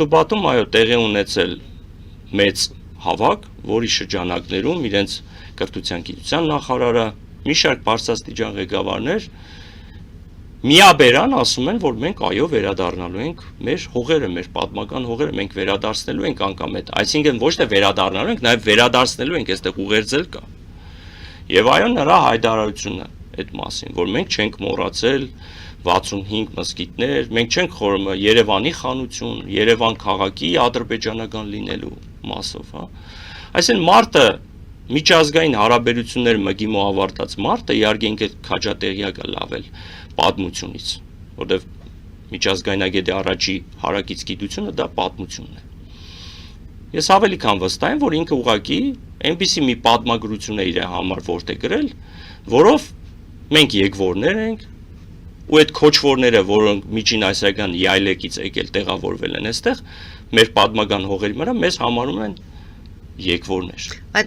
Սուբատում այո տեղի ունեցել մեծ հավաք, որի շրջանակներում իրենց կրթության գիտության նախարարը, մի շարք բարձրաստիճան ղեկավարներ միաբերան ասում են, որ մենք այո վերադառնալու ենք մեր հողերը, մեր պատմական հողերը մենք վերադարձնելու ենք անգամ այդ, այսինքն ոչ թե վերադառնալու ենք, նաև վերադարձնելու ենք, այստեղ ուղերձել կա։ Եվ այո նրա հայտարարությունը այդ մասին, որ մենք չենք մոռացել 65 մզկիթներ, մենք չենք խորում Երևանի խանություն, Երևան քաղաքի ադրբեջանական լինելու մասով, հա։ Այսինքն մարտը միջազգային հարաբերություններ մգիմո ավարտած մարտը իհարկե ինքը քաջատեղյակ է լավել պատմությունից, որտեղ միջազգայնագետի առաջի հարակից գիտությունը դա պատմությունն է։ Ես ավելի քան վստահ եմ, որ ինքը ուղղակի այնպիսի մի պատմագրություն է իր համար որտեղ գրել, որով մենք եկվորներ ենք, ու այդ քոչվորները, որոնք միջին ասիական յայլեկից եկել տեղավորվել են այստեղ, մեր պատմական հողերի վրա մեզ համարում են եկվորներ։ Բայց